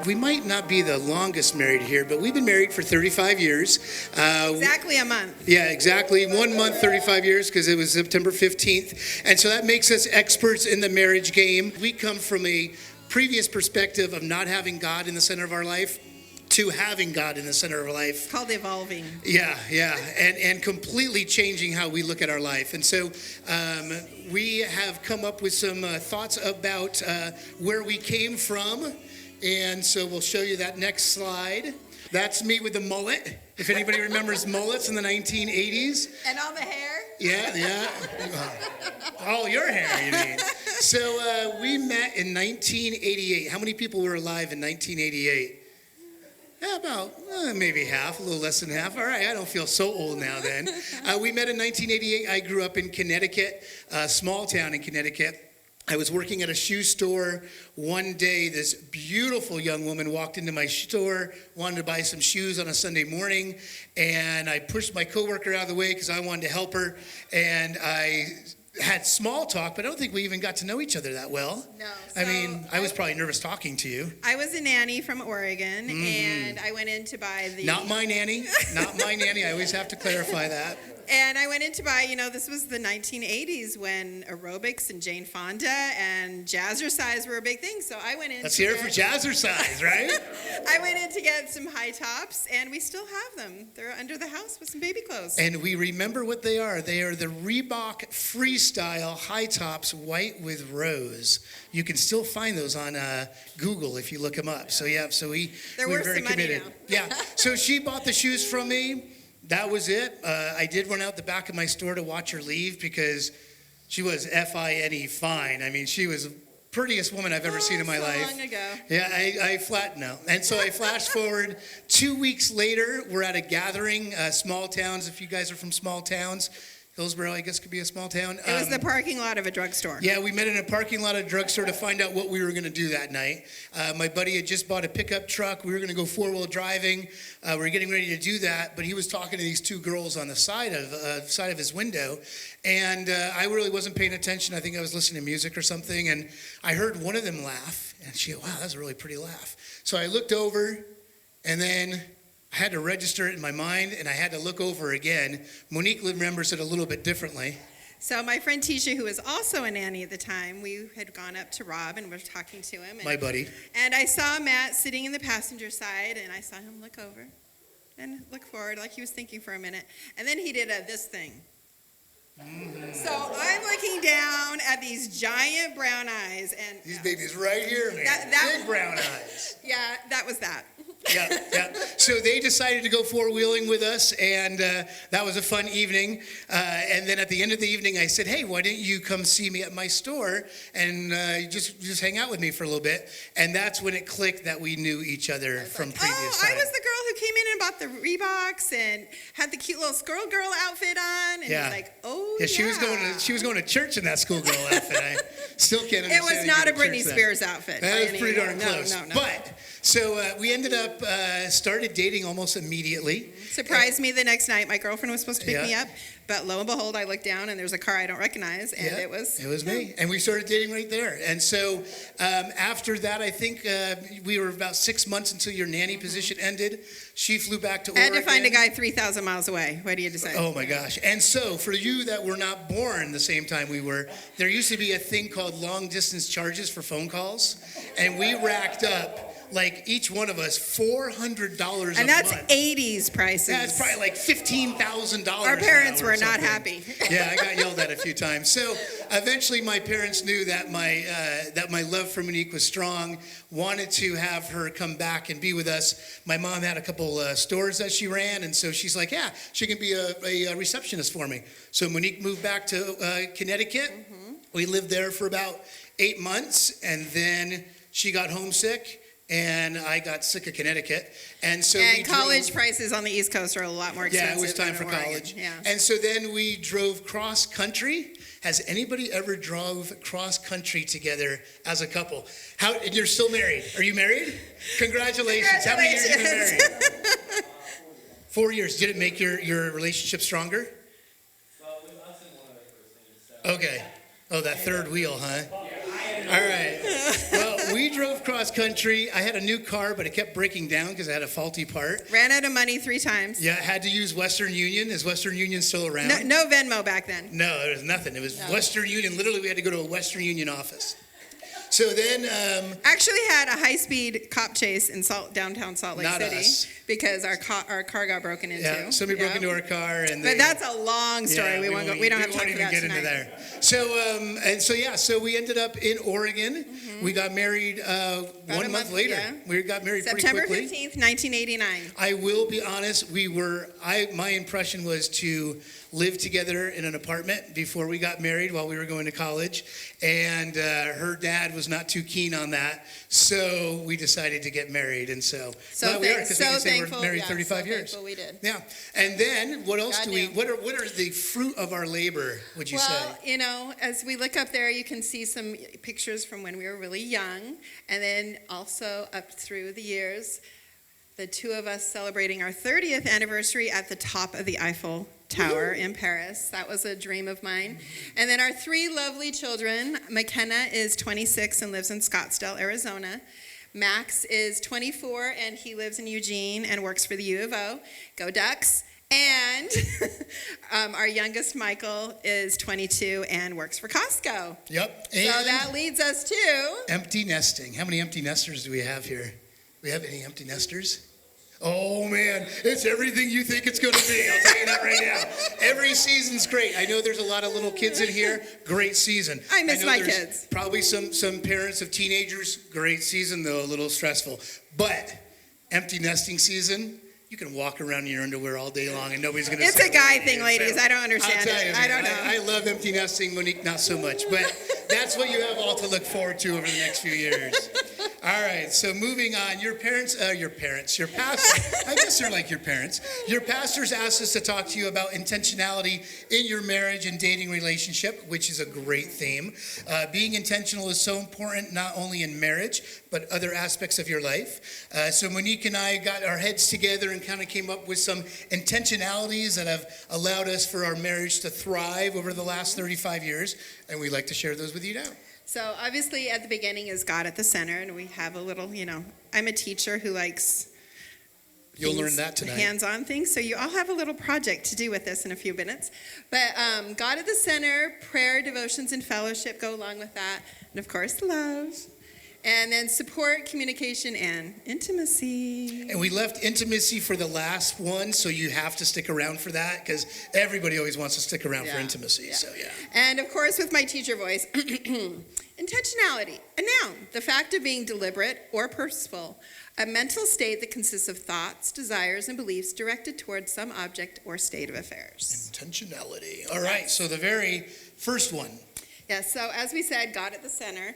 we might not be the longest married here, but we've been married for 35 years. Exactly a month. Yeah, exactly. 1 month, 35 years, because it was September 15th. And so that makes us experts in the marriage game. We come from a previous perspective of not having God in the center of our life to having God in the center of our life. It's called evolving. Yeah, and completely changing how we look at our life. And so we have come up with some thoughts about where we came from. And so we'll show you that next slide. That's me with the mullet. If anybody remembers mullets in the 1980s. And all the hair? Yeah. All your hair, you mean. So we met in 1988. How many people were alive in 1988? Yeah, about maybe half, a little less than half. All right, I don't feel so old now then. We met in 1988. I grew up in Connecticut, a small town in Connecticut. I was working at a shoe store. One day, this beautiful young woman walked into my store, wanted to buy some shoes on a Sunday morning, and I pushed my coworker out of the way because I wanted to help her, and I had small talk, but I don't think we even got to know each other that well. No. I mean, I was probably nervous talking to you. I was a nanny from Oregon, and I went in to buy the... Not my nanny. I always have to clarify that. And I went in to buy, this was the 1980s when aerobics and Jane Fonda and jazzercise were a big thing. So I went in. Let's hear it for jazzercise, right? I went in to get some high tops, and we still have them. They're under the house with some baby clothes. And we remember what they are. They are the Reebok Freestyle high tops, white with rose. You can still find those on Google if you look them up. So we were very committed. Yeah. So she bought the shoes from me. That was it. I did run out the back of my store to watch her leave because she was F-I-N-E fine. I mean, she was the prettiest woman I've ever seen in my life. Long ago. Yeah, no. And so I flashed forward 2 weeks later. We're at a gathering, small towns. If you guys are from small towns, Hillsborough, I guess, could be a small town. It was the parking lot of a drugstore. Yeah, we met in a parking lot of a drugstore to find out what we were going to do that night. My buddy had just bought a pickup truck. We were going to go four-wheel driving. We were getting ready to do that, but he was talking to these two girls on the side of his window, and I really wasn't paying attention. I think I was listening to music or something, and I heard one of them laugh, and she goes, wow, that's a really pretty laugh. So I looked over, and then I had to register it in my mind, and I had to look over again. Monique remembers it a little bit differently. So my friend Tisha, who was also a nanny at the time, we had gone up to Rob and were talking to him. My buddy. And I saw Matt sitting in the passenger side, and I saw him look over and look forward like he was thinking for a minute. And then he did this thing. Mm-hmm. So I'm looking down at these giant brown eyes. And these babies right here, man. Big brown eyes. Yeah, that was that. Yeah. So they decided to go four-wheeling with us, and that was a fun evening. And then at the end of the evening, I said, hey, why don't you come see me at my store and just hang out with me for a little bit? And that's when it clicked that we knew each other from previous time. I was the girl who came in and bought the Reeboks and had the cute little schoolgirl outfit on. And yeah. was like, she was going to church in that schoolgirl outfit. I still can't understand. It was not a Britney Spears outfit. That was pretty darn close. No. But so we ended up started dating almost immediately. Surprised me the next night. My girlfriend was supposed to pick me up, but lo and behold, I looked down and there's a car I don't recognize, and it was me. And we started dating right there. And so after that, I think we were about 6 months until your nanny position ended. She flew back to Oregon. I had to find a guy 3,000 miles away. What do you decide? Oh my gosh. And so for you that were not born the same time we were, there used to be a thing called long distance charges for phone calls, and we racked up like each one of us $400 a month. And that's 80s prices. That's probably like $15,000. Our parents were not happy. Yeah, I got yelled at a few times. So eventually my parents knew that my love for Monique was strong, wanted to have her come back and be with us. My mom had a couple stores that she ran, and so she's like, yeah, she can be a receptionist for me. So Monique moved back to Connecticut. Mm-hmm. We lived there for about 8 months, and then she got homesick. And I got sick of Connecticut. And so college prices on the East Coast are a lot more expensive. Yeah, it was time for college. Yeah. And so then we drove cross country. Has anybody ever drove cross country together as a couple? And you're still married. Are you married? Congratulations. How many years have you been married? 4 years. Did it make your relationship stronger? Okay. Oh, that third wheel, huh? All right. Well, we drove cross country. I had a new car, but it kept breaking down because I had a faulty part. Ran out of money 3 times. Yeah, had to use Western Union. Is Western Union still around? No Venmo back then. No, there was nothing. It was Western Union. Literally, we had to go to a Western Union office. So then... actually had a high-speed cop chase in downtown Salt Lake City. Us. Because our car got broken into. Yeah, somebody broke into our car. But that's a long story. We don't have time to get into there. So, so we ended up in Oregon. Mm-hmm. We got married 1 month later. Yeah. We got married September pretty quickly. September 15th, 1989. I will be honest, my impression was to live together in an apartment before we got married while we were going to college. And her dad was not too keen on that. So we decided to get married. And so we are, because we can say we're married 35 years. We did. Yeah. And then what else what are the fruit of our labor, would you say? Well, as we look up there, you can see some pictures from when we were really young. And then also up through the years, the 2 of us celebrating our 30th anniversary at the top of the Eiffel Tower in Paris. That was a dream of mine. And then our 3 lovely children. McKenna is 26 and lives in Scottsdale, Arizona. Max is 24 and he lives in Eugene and works for the U of O. Go Ducks. And our youngest, Michael, is 22 and works for Costco. Yep. And so that leads us to... empty nesting. How many empty nesters do we have here? Do we have any empty nesters? Oh, man, it's everything you think it's going to be. I'll tell you that right now. Every season's great. I know there's a lot of little kids in here. Great season. I miss my kids. Probably some parents of teenagers. Great season, though, a little stressful. But empty nesting season, you can walk around in your underwear all day long and nobody's going to say... It's a guy thing, ladies. I don't understand it. I don't know. I love empty nesting, Monique, not so much. But that's what you have all to look forward to over the next few years. All right, so moving on. Your pastor, I guess they're like your parents. Your pastors asked us to talk to you about intentionality in your marriage and dating relationship, which is a great theme. Being intentional is so important, not only in marriage, but other aspects of your life. So Monique and I got our heads together and kind of came up with some intentionalities that have allowed us for our marriage to thrive over the last 35 years, and we'd like to share those with you now. So obviously at the beginning is God at the center, and we have a little, I'm a teacher who likes You'll learn that tonight. Hands-on things. So you all have a little project to do with this in a few minutes. But God at the center, prayer, devotions, and fellowship go along with that. And of course, love. And then support, communication, and intimacy. And we left intimacy for the last one, so you have to stick around for that, because everybody always wants to stick around for intimacy. Yeah. So, yeah. And of course, with my teacher voice, intentionality, a noun, the fact of being deliberate or purposeful, a mental state that consists of thoughts, desires, and beliefs directed towards some object or state of affairs. Intentionality. All right, so the very first one. Yes, so as we said, God at the center.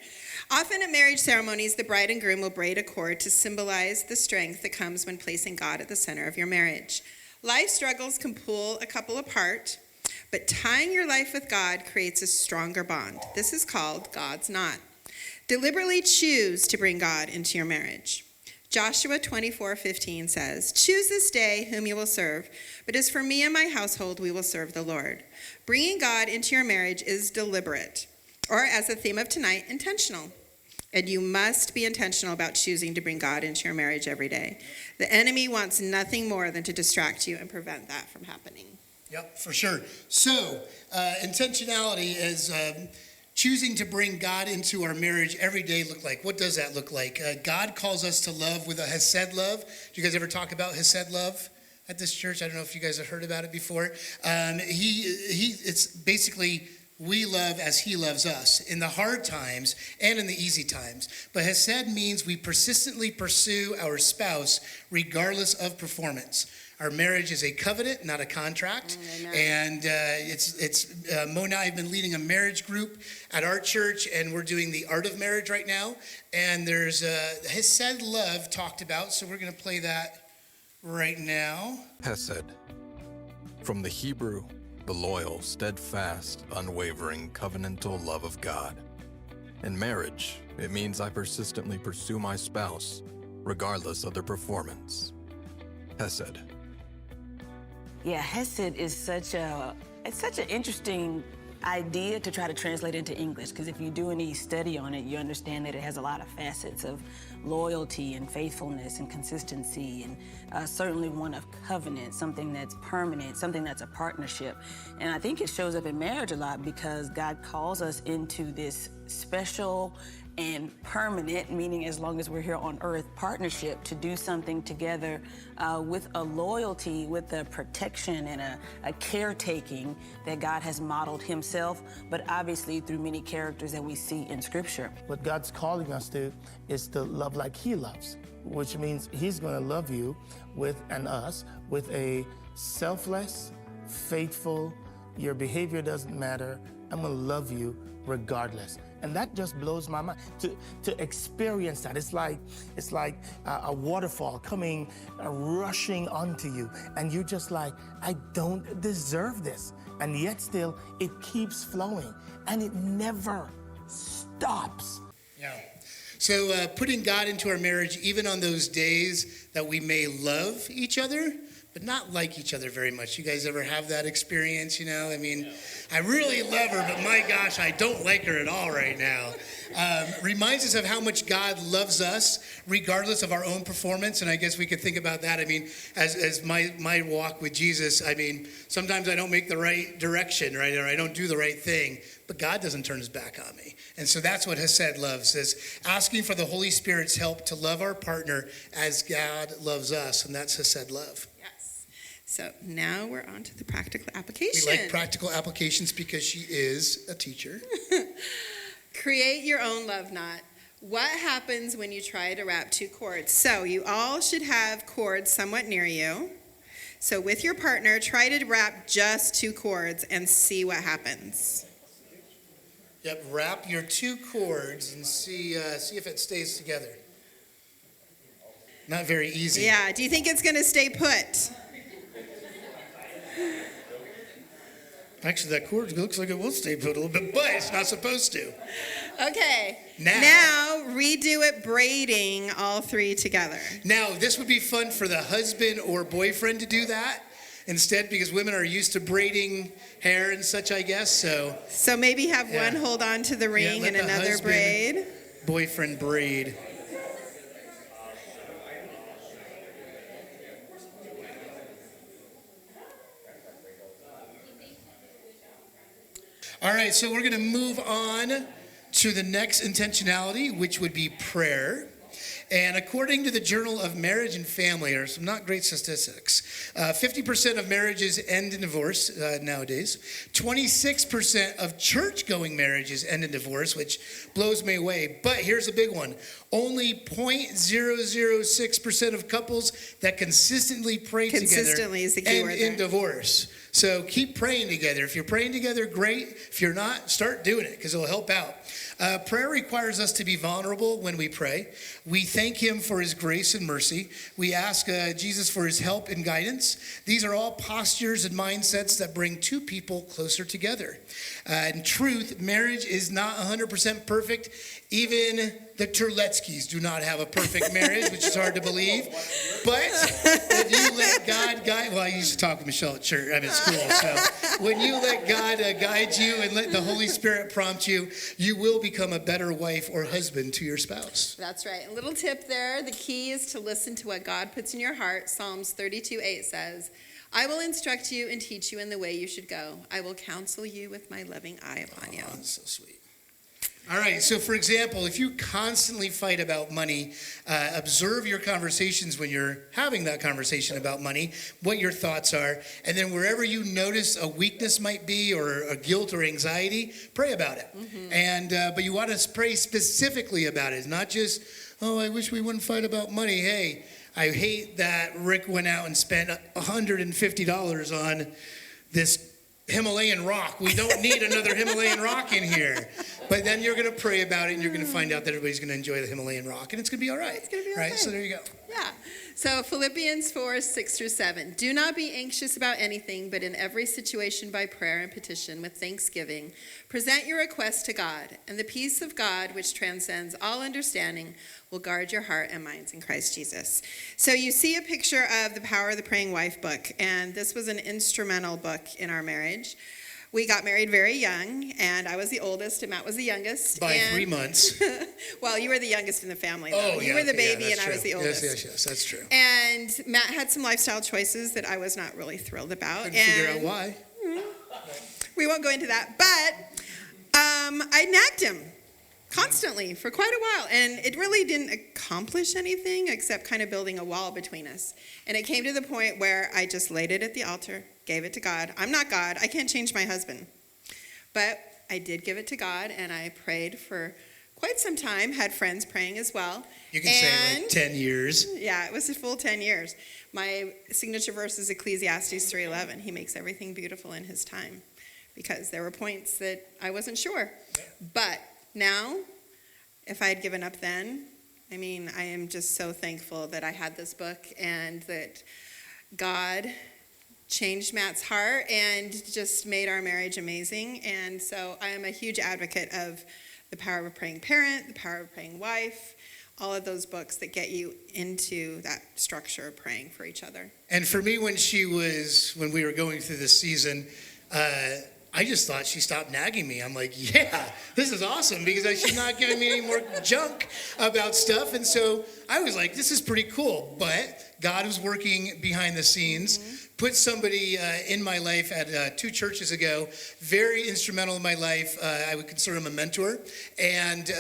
Often at marriage ceremonies, the bride and groom will braid a cord to symbolize the strength that comes when placing God at the center of your marriage. Life struggles can pull a couple apart, but tying your life with God creates a stronger bond. This is called God's knot. Deliberately choose to bring God into your marriage. Joshua 24:15 says, "Choose this day whom you will serve, but as for me and my household, we will serve the Lord." Bringing God into your marriage is deliberate, or as the theme of tonight, intentional. And you must be intentional about choosing to bring God into your marriage every day. The enemy wants nothing more than to distract you and prevent that from happening. Yep, for sure. So, intentionality is choosing to bring God into our marriage every day look like. What does that look like? God calls us to love with a hesed love. Do you guys ever talk about hesed love at this church? I don't know if you guys have heard about it before. It's basically we love as he loves us in the hard times and in the easy times. But hesed means we persistently pursue our spouse regardless of performance. Our marriage is a covenant, not a contract. And Mo and I have been leading a marriage group at our church, and we're doing the art of marriage right now. And there's hesed love talked about, so we're going to play that right now. Hesed, from the Hebrew, the loyal, steadfast, unwavering, covenantal love of God. In marriage, it means I persistently pursue my spouse, regardless of their performance. Hesed. Yeah, Hesed is such an interesting idea to try to translate into English, because if you do any study on it, you understand that it has a lot of facets of loyalty and faithfulness and consistency, and certainly one of covenant, something that's permanent, something that's a partnership. And I think it shows up in marriage a lot because God calls us into this special and permanent, meaning as long as we're here on earth, partnership to do something together with a loyalty, with a protection and a caretaking that God has modeled himself, but obviously through many characters that we see in Scripture. What God's calling us to is to love like he loves, which means he's going to love you with, and us, with a selfless, faithful, your behavior doesn't matter, I'm going to love you regardless. And that just blows my mind to experience that. It's like a waterfall coming, rushing onto you, and you're just like, I don't deserve this, and yet still it keeps flowing, and it never stops. Yeah. So putting God into our marriage, even on those days that we may love each other, but not like each other very much. You guys ever have that experience, you know? I mean, I really love her, but my gosh, I don't like her at all right now. Reminds us of how much God loves us, regardless of our own performance. And I guess we could think about that. I mean, as my walk with Jesus, I mean, sometimes I don't make the right direction, right? Or I don't do the right thing, but God doesn't turn his back on me. And so that's what Hesed loves, is asking for the Holy Spirit's help to love our partner as God loves us. And that's Hesed love. So now we're on to the practical application. We like practical applications because she is a teacher. Create your own love knot. What happens when you try to wrap two cords? So you all should have cords somewhat near you. So with your partner, try to wrap just two cords and see what happens. Yep, wrap your two cords and see if it stays together. Not very easy. Yeah, do you think it's going to stay put? Actually, that cord looks like it will stay put a little bit, but it's not supposed to. Okay. Now redo it braiding all three together. Now, this would be fun for the husband or boyfriend to do that instead, because women are used to braiding hair and such, I guess. So maybe have one hold on to the ring and another braid. Boyfriend braid. All right, so we're going to move on to the next intentionality, which would be prayer. And according to the Journal of Marriage and Family, are some not great statistics, 50% of marriages end in divorce nowadays. 26% of church-going marriages end in divorce, which blows me away. But here's the big one. Only 0.006% of couples that consistently pray together is the key end word in there. divorce. So keep praying together. If you're praying together, great. If you're not, start doing it because it'll help out. Prayer requires us to be vulnerable when we pray. We thank him for his grace and mercy. We ask Jesus for his help and guidance. These are all postures and mindsets that bring two people closer together. In truth, marriage is not 100% perfect. Even the Terletskys do not have a perfect marriage, which is hard to believe. But if you let God guide, well, I used to talk with Michelle at church, at school. So when you let God guide you and let the Holy Spirit prompt you, you will become a better wife or husband to your spouse. That's right. A little tip there. The key is to listen to what God puts in your heart. Psalms 32:8 says, I will instruct you and teach you in the way you should go. I will counsel you with my loving eye upon you. Oh, that's so sweet. All right, so for example, if you constantly fight about money, observe your conversations when you're having that conversation about money, what your thoughts are, and then wherever you notice a weakness might be or a guilt or anxiety, pray about it. Mm-hmm. But you want to pray specifically about it, not just, oh, I wish we wouldn't fight about money. Hey, I hate that Rick went out and spent $150 on this Himalayan rock. We don't need another Himalayan rock in here. But then you're going to pray about it, and you're going to find out that everybody's going to enjoy the Himalayan rock, and it's going to be all right. It's going to be all right. So there you go. Yeah. So Philippians 4:6-7. Do not be anxious about anything, but in every situation by prayer and petition with thanksgiving, present your requests to God, and the peace of God, which transcends all understanding, will guard your heart and minds in Christ Jesus. So you see a picture of the Power of the Praying Wife book, and this was an instrumental book in our marriage. We got married very young, and I was the oldest, and Matt was the youngest. By 3 months. Well, you were the youngest in the family, though. Oh, yeah. You were the baby, that's and true. I was the oldest. Yes, that's true. And Matt had some lifestyle choices that I was not really thrilled about. Couldn't figure out why. We won't go into that, but I nagged him constantly for quite a while, and it really didn't accomplish anything except kind of building a wall between us. And it came to the point where I just laid it at the altar, gave it to God. I'm not God. I can't change my husband. But I did give it to God, and I prayed for quite some time, had friends praying as well. You can say like 10 years. Yeah, it was a full 10 years. My signature verse is Ecclesiastes 3:11. He makes everything beautiful in his time, because there were points that I wasn't sure. But now, if I had given up then, I mean, I am just so thankful that I had this book and that God changed Matt's heart and just made our marriage amazing. And so I am a huge advocate of the power of a praying parent, the power of a praying wife, all of those books that get you into that structure of praying for each other. And for me, when we were going through this season, I just thought she stopped nagging me. I'm like, yeah, this is awesome, because she's not giving me any more junk about stuff. And so I was like, this is pretty cool. But God was working behind the scenes, put somebody in my life at 2 churches ago, very instrumental in my life. I would consider him a mentor. And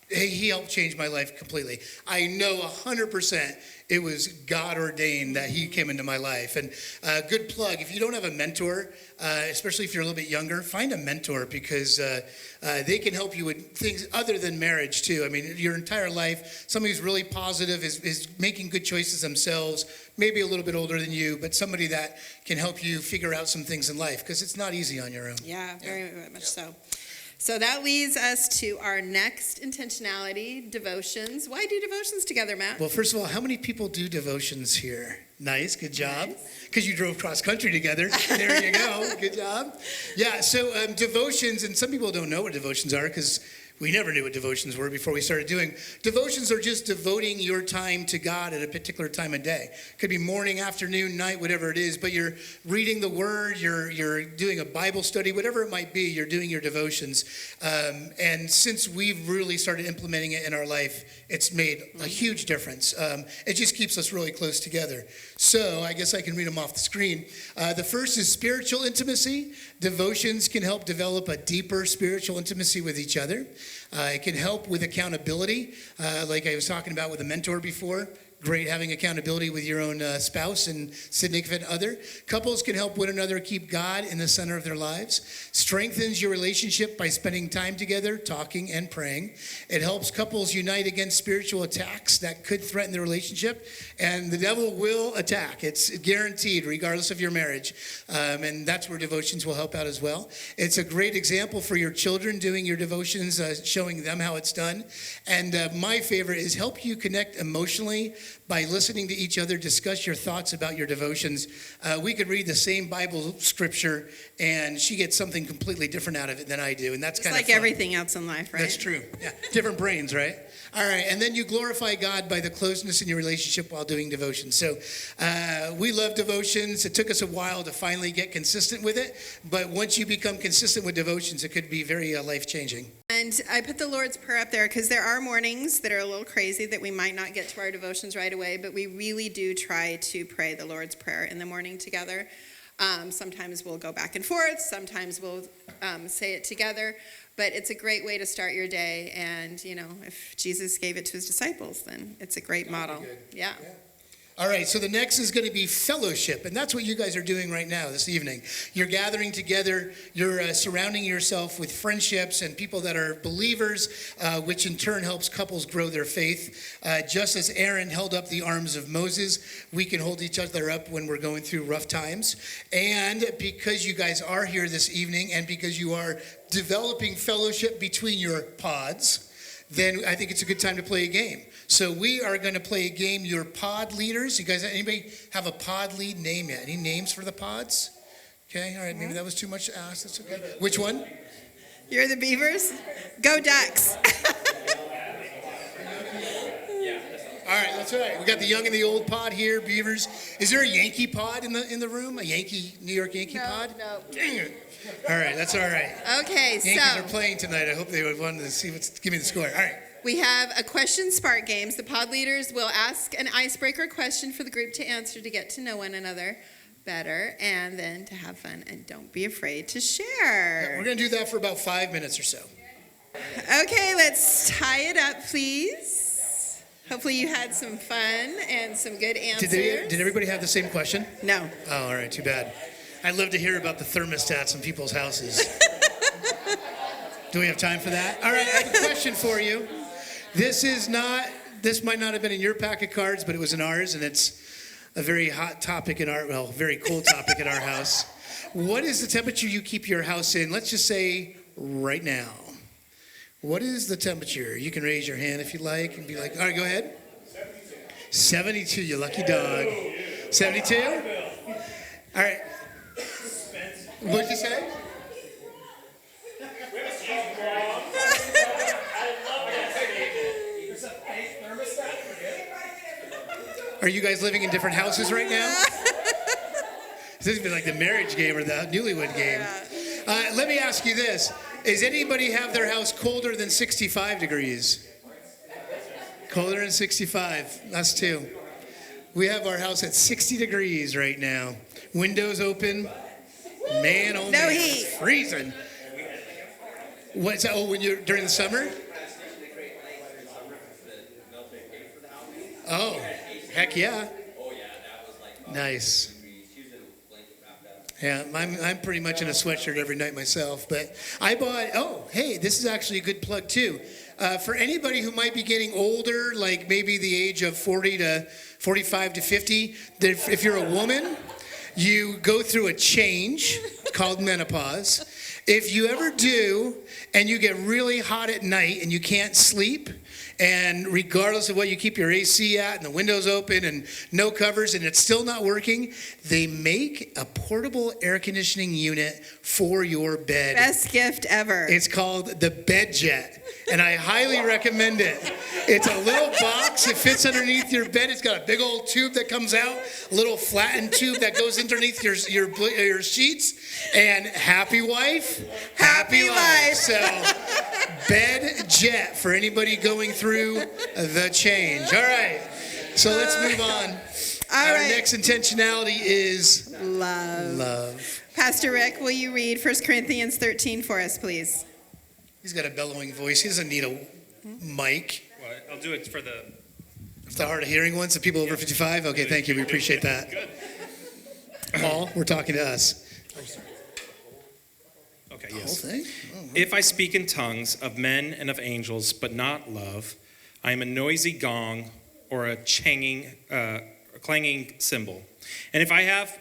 he helped change my life completely. I know 100% it was God ordained that he came into my life. And good plug, if you don't have a mentor, especially if you're a little bit younger, find a mentor, because they can help you with things other than marriage too. I mean, your entire life, somebody who's really positive, is making good choices themselves, maybe a little bit older than you, but somebody that can help you figure out some things in life, because it's not easy on your own. Yeah, very much so. So that leads us to our next intentionality, devotions. Why do devotions together, Matt? Well, first of all, how many people do devotions here? Nice, good job. Because you drove cross country together. There you go, good job. Yeah, so devotions, and some people don't know what devotions are, because we never knew what devotions were before we started doing. Devotions are just devoting your time to God at a particular time of day. Could be morning, afternoon, night, whatever it is, but you're reading the Word, you're doing a Bible study, whatever it might be, you're doing your devotions. And since we've really started implementing it in our life, it's made a huge difference. It just keeps us really close together. So I guess I can read them off the screen. The first is spiritual intimacy. Devotions can help develop a deeper spiritual intimacy with each other. It can help with accountability, like I was talking about with a mentor before. Great having accountability with your own spouse and significant other. Couples can help one another keep God in the center of their lives. Strengthens your relationship by spending time together, talking and praying. It helps couples unite against spiritual attacks that could threaten the relationship. And the devil will attack. It's guaranteed, regardless of your marriage. And that's where devotions will help out as well. It's a great example for your children, doing your devotions, showing them how it's done. And my favorite is help you connect emotionally by listening to each other discuss your thoughts about your devotions. We could read the same Bible scripture, and she gets something completely different out of it than I do, and that's kind of like fun. Everything else in life, right? That's true. Yeah, different brains, right? All right, and then you glorify God by the closeness in your relationship while doing devotions. So we love devotions. It took us a while to finally get consistent with it, but once you become consistent with devotions, it could be very life-changing. And I put the Lord's Prayer up there because there are mornings that are a little crazy that we might not get to our devotions right away, but we really do try to pray the Lord's Prayer in the morning together. Sometimes we'll go back and forth. Sometimes we'll say it together. But it's a great way to start your day. And, you know, if Jesus gave it to his disciples, then it's a great model. Yeah. All right, so the next is going to be fellowship, and that's what you guys are doing right now this evening. You're gathering together, you're surrounding yourself with friendships and people that are believers, which in turn helps couples grow their faith. Just as Aaron held up the arms of Moses, we can hold each other up when we're going through rough times. And because you guys are here this evening, and because you are developing fellowship between your pods, then I think it's a good time to play a game. So we are going to play a game, your pod leaders. You guys, anybody have a pod lead name yet? Any names for the pods? Okay, all right, maybe that was too much to ask. That's okay. Which one? You're the Beavers? Go Ducks. All All right, that's all right. We got the young and the old pod here, Beavers. Is there a Yankee pod in the room? A New York Yankee pod? No. Dang it. All right, that's all right. Okay, Yankees are playing tonight. I hope they would want to give me the score. All right. we have a question spark games. The pod leaders will ask an icebreaker question for the group to answer to get to know one another better and then to have fun. And don't be afraid to share. We're going to do that for about 5 minutes or so. Okay, let's tie it up, please. Hopefully you had some fun and some good answers. Did everybody have the same question? No. Oh, all right, too bad. I'd love to hear about the thermostats in people's houses. Do we have time for that? All right, I have a question for you. This might not have been in your pack of cards, but it was in ours, and it's a very hot topic very cool topic in our house. What is the temperature you keep your house in? Let's just say right now. What is the temperature? You can raise your hand if you like and be like, all right, go ahead. 72, you lucky dog. 72? All right. What'd you say? Are you guys living in different houses right now? This would be like the marriage game or the newlywed game. Let me ask you this. Does anybody have their house colder than 65 degrees? Colder than 65. Us too. We have our house at 60 degrees right now. Windows open. Man, oh no man, heat. Freezing. What's that? Oh, when you're during the summer? Oh, heck yeah. Nice. Yeah, I'm pretty much in a sweatshirt every night myself. But I bought, this is actually a good plug too. For anybody who might be getting older, like maybe the age of 40 to 45 to 50, if you're a woman, you go through a change called menopause. If you ever do, and you get really hot at night and you can't sleep, and regardless of what you keep your AC at and the windows open and no covers and it's still not working, they make a portable air conditioning unit for your bed. Best gift ever. It's called the Bed Jet, and I highly recommend it. It's a little box. It fits underneath your bed. It's got a big old tube that comes out, a little flattened tube that goes underneath your sheets, and happy wife, happy life. So Bed Jet for anybody going through the change. All right, so let's move on. Our next intentionality is love. Pastor Rick, will you read 1 Corinthians 13 for us, please? He's got a bellowing voice. He doesn't need a mic. Well, I'll do it for the hard of hearing ones, the people over 55? Okay, thank you. We appreciate that. Good. Paul, we're talking to us. Okay, The whole yes. thing? If I speak in tongues of men and of angels, but not love, I am a noisy gong or a clanging cymbal. And if I have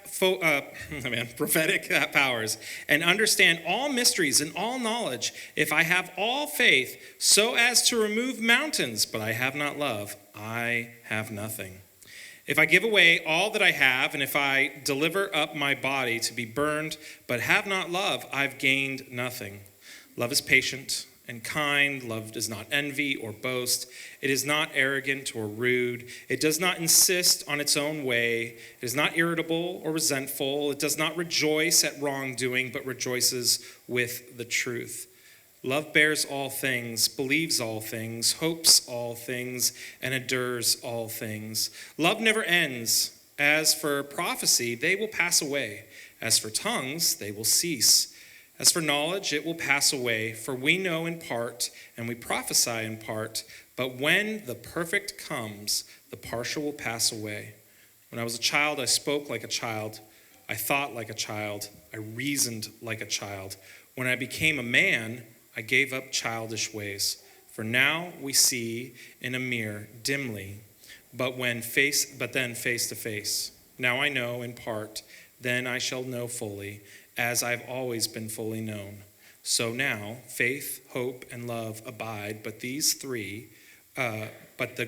prophetic powers and understand all mysteries and all knowledge, if I have all faith so as to remove mountains, but I have not love, I have nothing. If I give away all that I have, and if I deliver up my body to be burned, but have not love, I've gained nothing. Love is patient and kind. Love does not envy or boast. It is not arrogant or rude. It does not insist on its own way. It is not irritable or resentful. It does not rejoice at wrongdoing, but rejoices with the truth. Love bears all things, believes all things, hopes all things, and endures all things. Love never ends. As for prophecy, they will pass away. As for tongues, they will cease. As for knowledge, it will pass away, for we know in part, and we prophesy in part. But when the perfect comes, the partial will pass away. When I was a child, I spoke like a child. I thought like a child. I reasoned like a child. When I became a man, I gave up childish ways. For now we see in a mirror dimly, but then face to face. Now I know in part, then I shall know fully, as I've always been fully known. So now faith, hope, and love abide, but the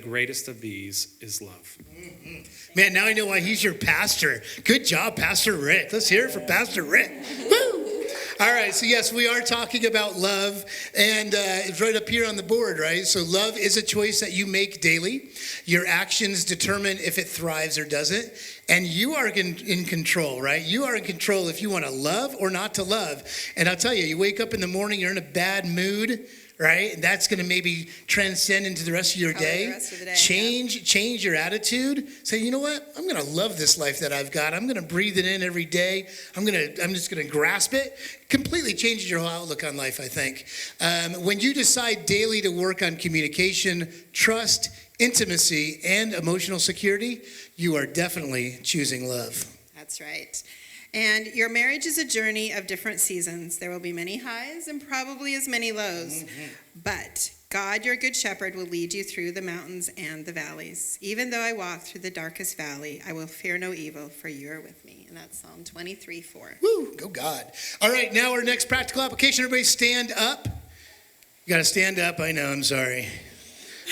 greatest of these is love. Mm-hmm. Man, now I know why he's your pastor. Good job, Pastor Rick. Let's hear it for Pastor Rick. Woo! All right, so yes, we are talking about love, and it's right up here on the board, right? So love is a choice that you make daily. Your actions determine if it thrives or doesn't, and you are in control, right? You are in control if you want to love or not to love. And I'll tell you, you wake up in the morning, you're in a bad mood, right? And that's going to maybe transcend into the rest of your day. The rest of the day, Change your attitude. Say, you know what? I'm going to love this life that I've got. I'm going to breathe it in every day. I'm just going to grasp it. Completely changes your whole outlook on life, I think. When you decide daily to work on communication, trust, intimacy, and emotional security, you are definitely choosing love. That's right. And your marriage is a journey of different seasons. There will be many highs and probably as many lows. But God, your good shepherd, will lead you through the mountains and the valleys. Even though I walk through the darkest valley, I will fear no evil, for you are with me. And that's Psalm 23:4. Woo, go God. All right, now our next practical application. Everybody stand up. You got to stand up. I know, I'm sorry.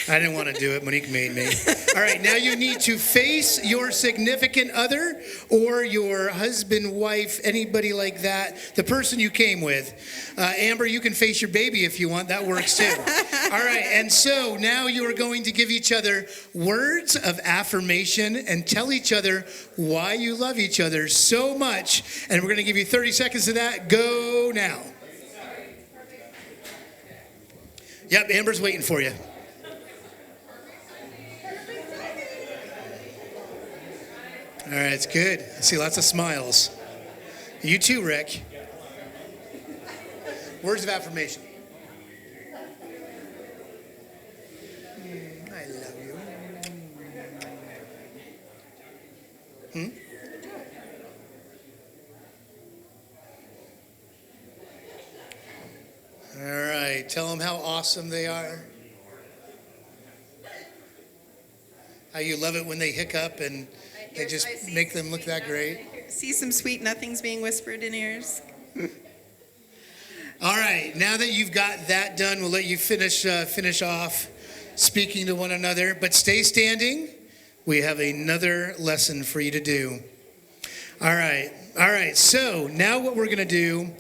I didn't want to do it. Monique made me. All right, now you need to face your significant other or your husband, wife, anybody like that, the person you came with. Amber, you can face your baby if you want. That works too. All right, and so now you are going to give each other words of affirmation and tell each other why you love each other so much. And we're going to give you 30 seconds of that. Go now. Yep, Amber's waiting for you. All right, it's good. I see lots of smiles. You too, Rick. Words of affirmation. I love you. All right, tell them how awesome they are. How you love it when they hiccup and they just make them look that great. See some sweet nothings being whispered in ears. All right, now that you've got that done, we'll let you finish off speaking to one another. But stay standing. We have another lesson for you to do. All right. So now what we're going to do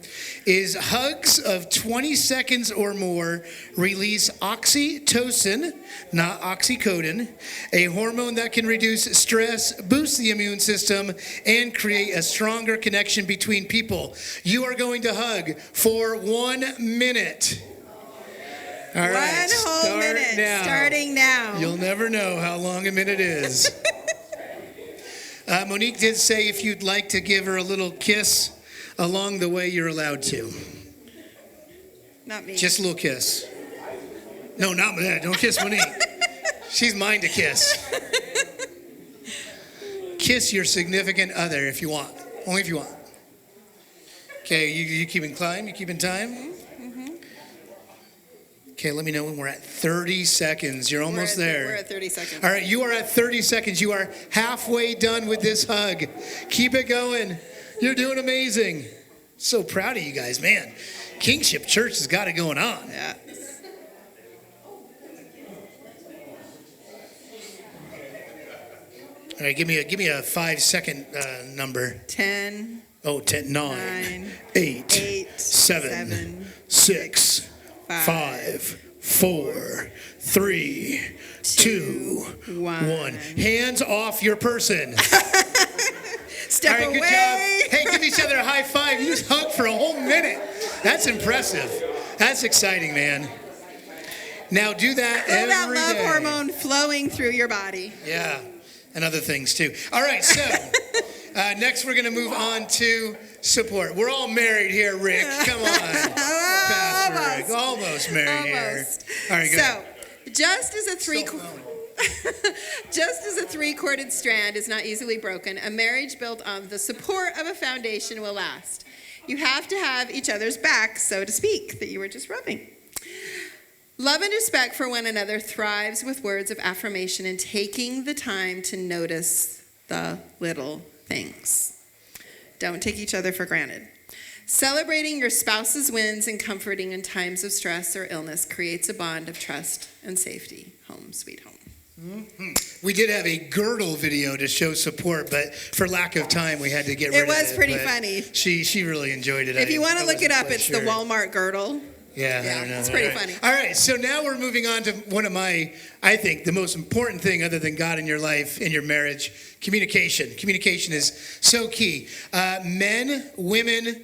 is hugs of 20 seconds or more release oxytocin, not oxycodone, a hormone that can reduce stress, boost the immune system, and create a stronger connection between people. You are going to hug for 1 minute. All right, One whole minute, starting now. You'll never know how long a minute is. Monique did say if you'd like to give her a little kiss along the way, you're allowed to. Not me. Just a little kiss. No, not that. Don't kiss Monique. She's mine to kiss. Kiss your significant other if you want. Only if you want. Okay, you keeping time? You keeping time? Mm-hmm. Okay, let me know when we're at 30 seconds. You're almost there. We're at 30 seconds. All right, you are at 30 seconds. You are halfway done with this hug. Keep it going. You're doing amazing. So proud of you guys, man. Kingship.Church has got it going on. Yeah. All right, give me a 5-second number. 10. Oh, 10, 9, 8, 7, 6, 5, 4, 3, 2, 1. Hands off your person. Step All right, away. good job. Hey, give each other a high five. You just hugged for a whole minute. That's impressive. That's exciting, man. Now do that Feel every that love day. hormone flowing through your body. Yeah, and other things too. All right, so next we're going to move on to support. We're all married here, Rick. Come on. Pastor Rick. Almost married here. All right, good. So, just as a three-corded strand is not easily broken, a marriage built on the support of a foundation will last. You have to have each other's backs, so to speak, that you were just rubbing. Love and respect for one another thrives with words of affirmation and taking the time to notice the little things. Don't take each other for granted. Celebrating your spouse's wins and comforting in times of stress or illness creates a bond of trust and safety. Home, sweet home. We did have a girdle video to show support, but for lack of time, we had to get rid of it. It was pretty but funny. She really enjoyed it. If you want to look it up, quite it's sure. the Walmart girdle. Yeah, Yeah, I don't know. it's pretty All right. funny. All right, so now we're moving on to one of I think, the most important thing other than God in your life, in your marriage, communication. Communication is so key. Men, women,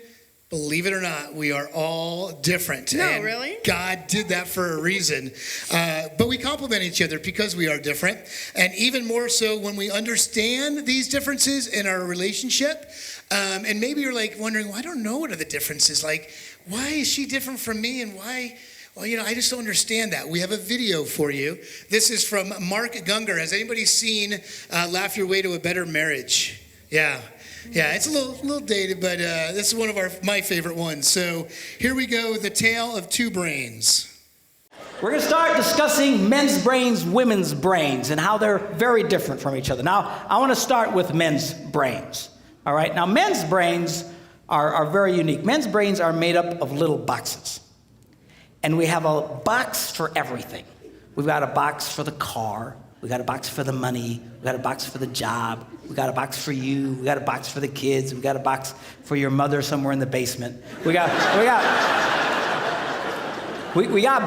believe it or not, we are all different. No, And really? God did that for a reason. But we complement each other because we are different. And even more so when we understand these differences in our relationship. And maybe you're like wondering, well, I don't know what are the differences. Like, why is she different from me? And why? Well, I just don't understand that. We have a video for you. This is from Mark Gungor. Has anybody seen Laugh Your Way to a Better Marriage? Yeah. Yeah, it's a little dated, but this is one of my favorite ones. So here we go, The Tale of Two Brains. We're going to start discussing men's brains, women's brains, and how they're very different from each other. Now, I want to start with men's brains. All right? Now, men's brains are very unique. Men's brains are made up of little boxes. And we have a box for everything. We've got a box for the car. We got a box for the money. We got a box for the job. We got a box for you. We got a box for the kids. We got a box for your mother somewhere in the basement. We got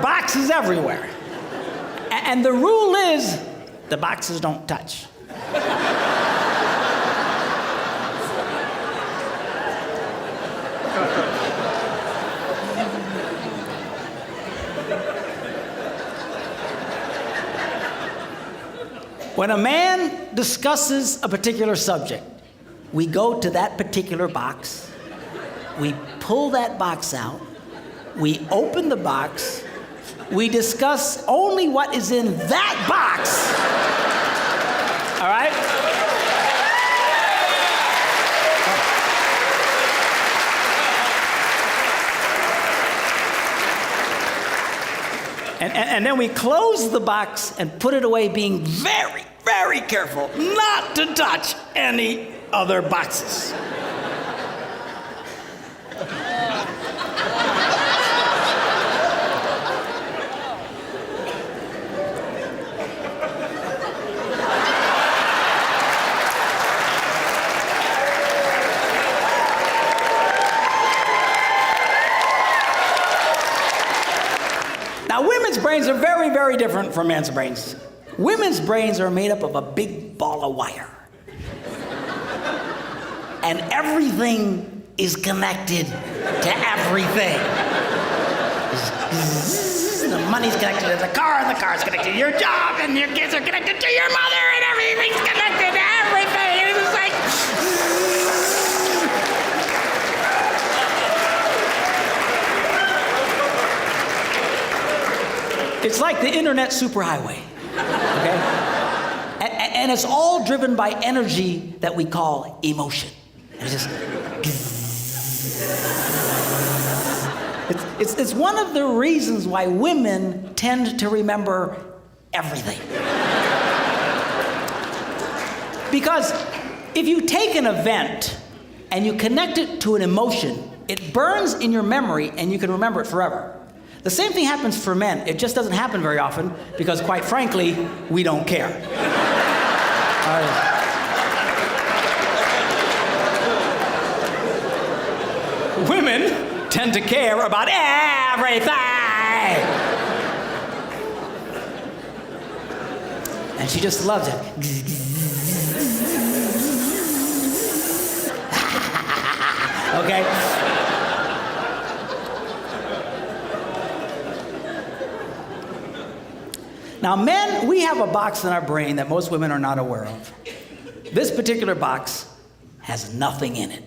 boxes everywhere. And the rule is the boxes don't touch. When a man discusses a particular subject, we go to that particular box, we pull that box out, we open the box, we discuss only what is in that box. All right? And then we close the box and put it away, being very, very careful not to touch any other boxes. Now, women's brains are very, very different from men's brains. Women's brains are made up of a big ball of wire. And everything is connected to everything. The money's connected to the car, and the car's connected to your job, and your kids are connected to your mother, and everything's connected to everything. It's just like... It's like the internet superhighway, okay? And it's all driven by energy that we call emotion. And it's just... It's one of the reasons why women tend to remember everything. Because if you take an event and you connect it to an emotion, it burns in your memory and you can remember it forever. The same thing happens for men. It just doesn't happen very often because, quite frankly, we don't care. Women tend to care about everything. And she just loves it. Okay? Now, men, we have a box in our brain that most women are not aware of. This particular box has nothing in it.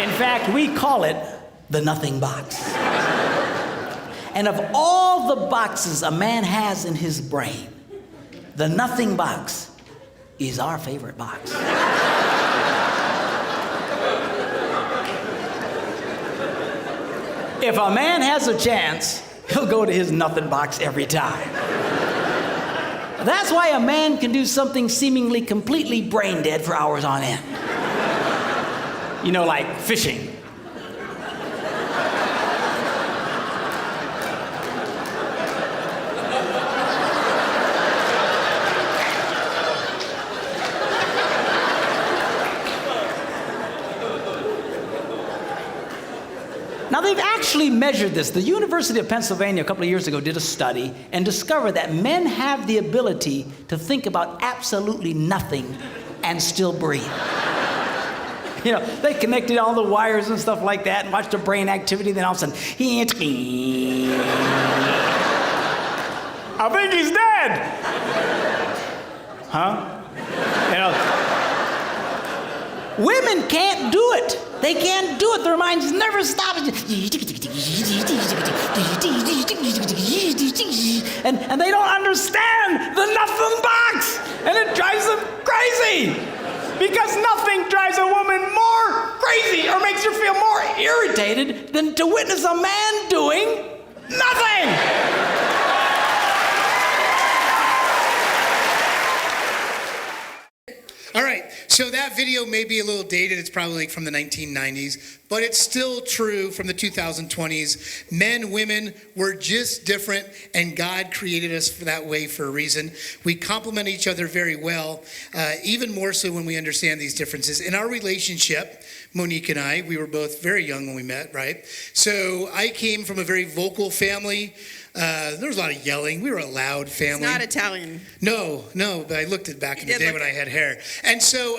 In fact, we call it the nothing box. And of all the boxes a man has in his brain, the nothing box is our favorite box. If a man has a chance, he'll go to his nothing box every time. That's why a man can do something seemingly completely brain dead for hours on end. You know, like fishing. they've actually measured this. The University of Pennsylvania a couple of years ago did a study and discovered that men have the ability to think about absolutely nothing and still breathe. You know, they connected all the wires and stuff like that and watched the brain activity, then all of a sudden, I think he's dead. Huh? You know, women can't do it. They can't do it. Their minds never stop. And they don't understand the nothing box. And it drives them crazy. Because nothing drives a woman more crazy or makes her feel more irritated than to witness a man doing nothing. All right, so that video may be a little dated. It's probably like from the 1990s, but it's still true from the 2020s. Men, women, we're just different, and God created us for that way for a reason. We complement each other very well, even more so when we understand these differences. In our relationship, Monique and I, we were both very young when we met, right? So I came from a very vocal family. There was a lot of yelling. We were a loud family. It's not Italian. No, but I looked at back in the day when I had hair. And so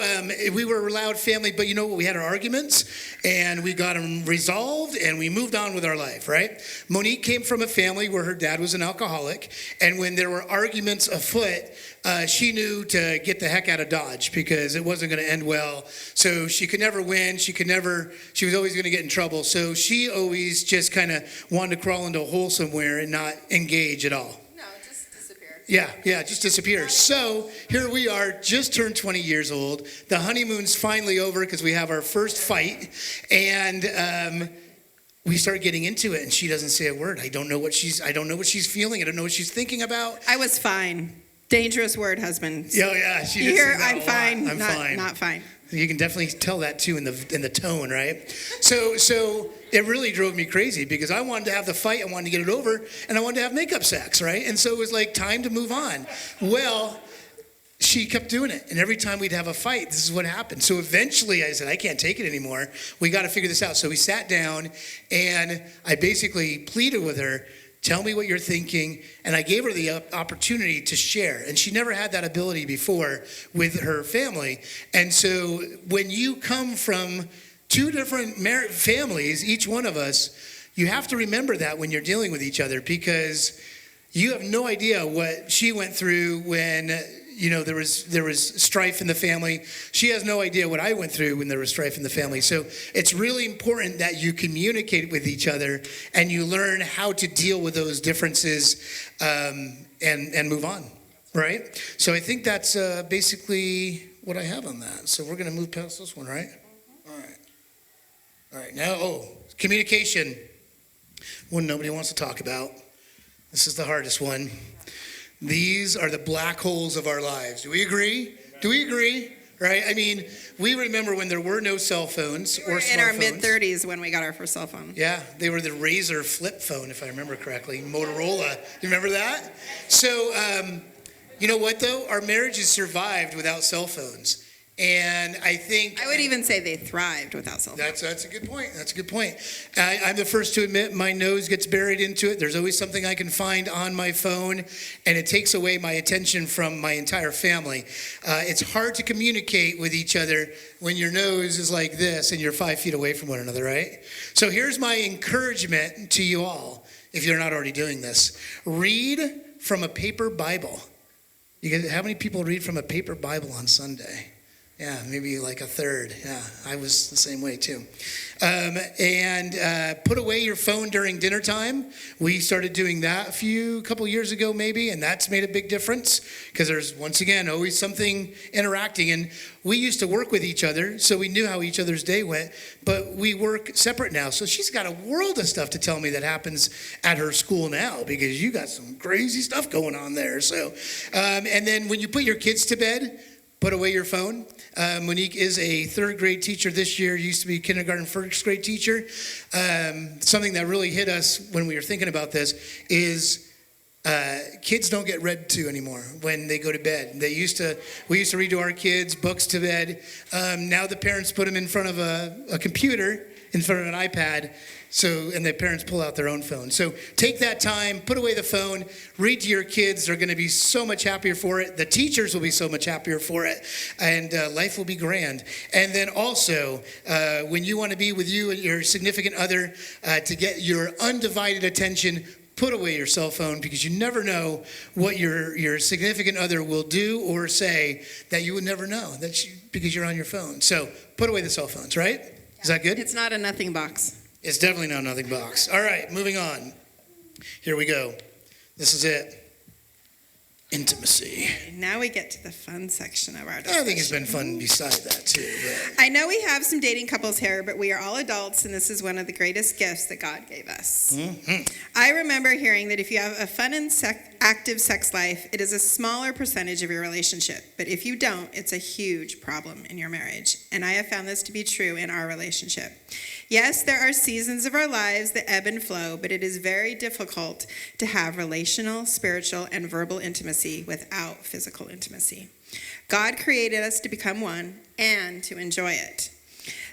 we were a loud family, but you know what? We had our arguments, and we got them resolved, and we moved on with our life, right? Monique came from a family where her dad was an alcoholic, and when there were arguments afoot, she knew to get the heck out of Dodge because it wasn't going to end well. So she could never win. She was always going to get in trouble. So she always just kind of wanted to crawl into a hole somewhere and not engage at all. No, just disappear. Yeah, just disappear. So here we are, just turned 20 years old. The honeymoon's finally over because we have our first fight. And we start getting into it, and she doesn't say a word. I don't know what she's feeling. I don't know what she's thinking about. I was fine. Dangerous word, husband. Yeah. She did say that I'm fine. I'm fine. Not fine. You can definitely tell that too in the tone, right? So it really drove me crazy because I wanted to have the fight, I wanted to get it over, and I wanted to have makeup sex, right? And so it was like time to move on. Well, she kept doing it, and every time we'd have a fight, this is what happened. So eventually I said, I can't take it anymore. We got to figure this out. So we sat down, and I basically pleaded with her, tell me what you're thinking. And I gave her the opportunity to share. And she never had that ability before with her family. And so when you come from two different families, each one of us, you have to remember that when you're dealing with each other because you have no idea what she went through when there was strife in the family. She has no idea what I went through when there was strife in the family. So it's really important that you communicate with each other and you learn how to deal with those differences and move on, right? So I think that's basically what I have on that. So we're going to move past this one, right? All right. Now, communication. One nobody wants to talk about. This is the hardest one. These are the black holes of our lives. Do we agree? Right? I mean, we remember when there were no cell phones or smartphones. In our mid-30s when we got our first cell phone. Yeah, they were the Razor flip phone, if I remember correctly. Motorola. You remember that? So, you know what, though? Our marriages survived without cell phones. And I think... I would even say they thrived without cell phones. That's a good point. I'm the first to admit my nose gets buried into it. There's always something I can find on my phone, and it takes away my attention from my entire family. It's hard to communicate with each other when your nose is like this and you're 5 feet away from one another, right? So here's my encouragement to you all, if you're not already doing this. Read from a paper Bible. How many people read from a paper Bible on Sunday? Yeah, maybe like a third. Yeah, I was the same way too. And put away your phone during dinner time. We started doing that a couple years ago maybe, and that's made a big difference because there's, once again, always something interacting. And we used to work with each other, so we knew how each other's day went, but we work separate now. So she's got a world of stuff to tell me that happens at her school now because you got some crazy stuff going on there. So, and then when you put your kids to bed, put away your phone. Monique is a third grade teacher this year, used to be a kindergarten, first grade teacher. Something that really hit us when we were thinking about this is kids don't get read to anymore when they go to bed. We used to read to our kids books to bed. Now the parents put them in front of a computer, in front of an iPad, So, and the parents pull out their own phone. So take that time, put away the phone, read to your kids. They're going to be so much happier for it. The teachers will be so much happier for it. And life will be grand. And then also, when you want to be with you and your significant other to get your undivided attention, put away your cell phone, because you never know what your significant other will do or say that you would never know because you're on your phone. So put away the cell phones, right? Yeah. Is that good? It's not a nothing box. It's definitely not a nothing box. All right, moving on. Here we go. This is it. Intimacy. Now we get to the fun section of our discussion. I think it's been fun beside that, too. But. I know we have some dating couples here, but we are all adults, and this is one of the greatest gifts that God gave us. Mm-hmm. I remember hearing that if you have a fun and active sex life, it is a smaller percentage of your relationship. But if you don't, it's a huge problem in your marriage. And I have found this to be true in our relationship. Yes, there are seasons of our lives that ebb and flow, but it is very difficult to have relational, spiritual, and verbal intimacy without physical intimacy. God created us to become one and to enjoy it.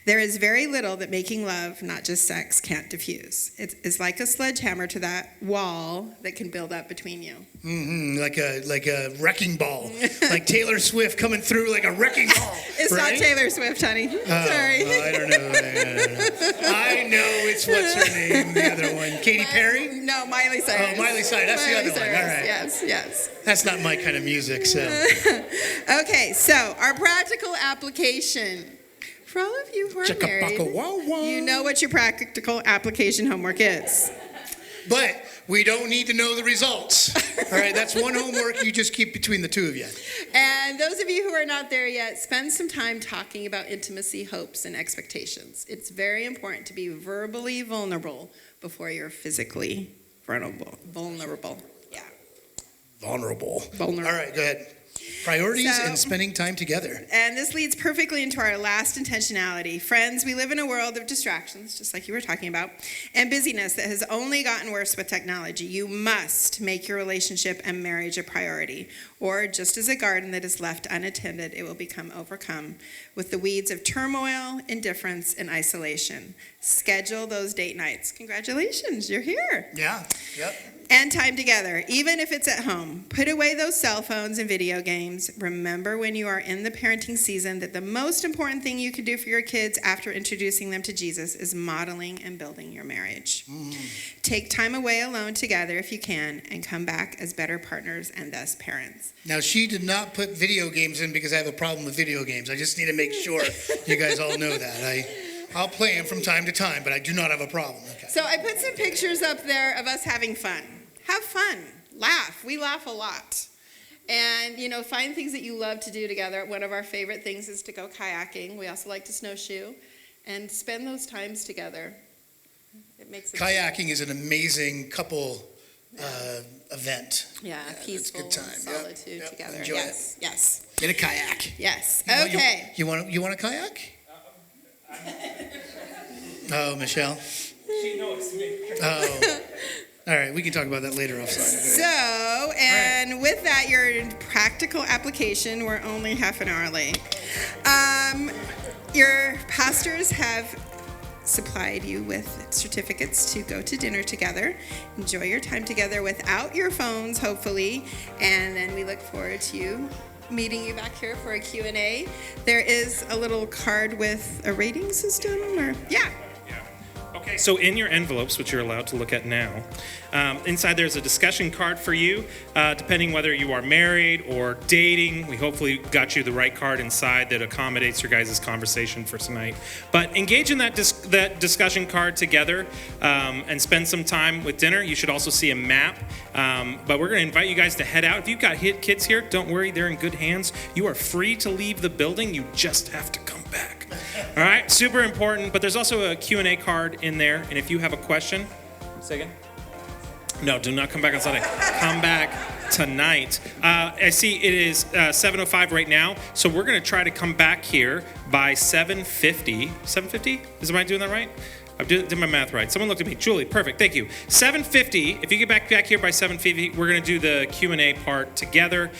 There is very little that making love, not just sex, can't diffuse. It's like a sledgehammer to that wall that can build up between you. Mm-hmm. Like a wrecking ball. Like Taylor Swift coming through like a wrecking ball. It's right? not Taylor Swift, honey. Sorry. Oh, I don't know. I know it's what's her name, the other one. Katy Perry? No, Miley Cyrus. Oh, Miley Cyrus. That's Miley the other Cyrus. one. All right. Yes. That's not my kind of music, so. Okay, so our practical application. For all of you who are married, you know what your practical application homework is. But we don't need to know the results. All right, that's one homework you just keep between the two of you. And those of you who are not there yet, spend some time talking about intimacy, hopes, and expectations. It's very important to be verbally vulnerable before you're physically vulnerable. Yeah. Vulnerable. All right, go ahead. Priorities and spending time together. And this leads perfectly into our last intentionality. Friends, we live in a world of distractions, just like you were talking about, and busyness that has only gotten worse with technology. You must make your relationship and marriage a priority, or just as a garden that is left unattended, it will become overcome with the weeds of turmoil, indifference, and isolation. Schedule those date nights. Congratulations, you're here. Yeah, yep. And time together, even if it's at home. Put away those cell phones and video games. Remember when you are in the parenting season that the most important thing you can do for your kids after introducing them to Jesus is modeling and building your marriage. Take time away alone together if you can, and come back as better partners and thus parents. Now, she did not put video games in because I have a problem with video games. I just need to make sure you guys all know that. I'll play them from time to time, but I do not have a problem. Okay. So I put some pictures up there of us having fun. Have fun. Laugh. We laugh a lot. And, find things that you love to do together. One of our favorite things is to go kayaking. We also like to snowshoe and spend those times together. It makes it kayaking is an amazing couple event. Yeah, peaceful it's a good time. Solitude together. Enjoy it. Yes. Get a kayak. Yes. Okay. You want a kayak? Oh, Michelle. She knows me. Oh. All right, we can talk about that later offline. So, and with that, your practical application, we're only half an hour late. Your pastors have supplied you with certificates to go to dinner together. Enjoy your time together without your phones, hopefully, and then we look forward to you meeting you back here for a Q&A. There is a little card with a rating system, Okay, so in your envelopes, which you're allowed to look at now, inside there's a discussion card for you, depending whether you are married or dating. We hopefully got you the right card inside that accommodates your guys' conversation for tonight. But engage in that discussion card together and spend some time with dinner. You should also see a map. But we're going to invite you guys to head out. If you've got kids here, don't worry, they're in good hands. You are free to leave the building. You just have to come back. All right, super important. But there's also a Q&A card in there. And if you have a question, say again. No, do not come back on Sunday. Come back tonight. I see it is 7:05 right now. So we're going to try to come back here by 7:50. 7:50? Am I doing that right? did my math right. Someone looked at me. Julie, perfect. Thank you. 7:50. If you get back here by 7:50, we're going to do the Q&A part together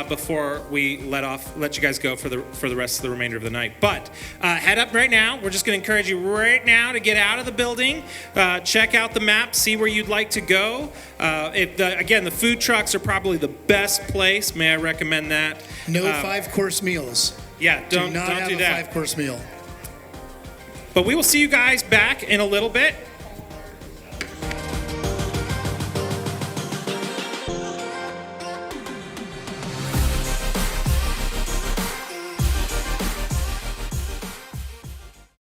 before we let you guys go for the rest of the remainder of the night. But head up right now. We're just going to encourage you right now to get out of the building, check out the map, see where you'd like to go. Again, the food trucks are probably the best place. May I recommend that? No 5-course meals. Yeah, don't do not have do a that. 5-course meal. But we will see you guys back in a little bit.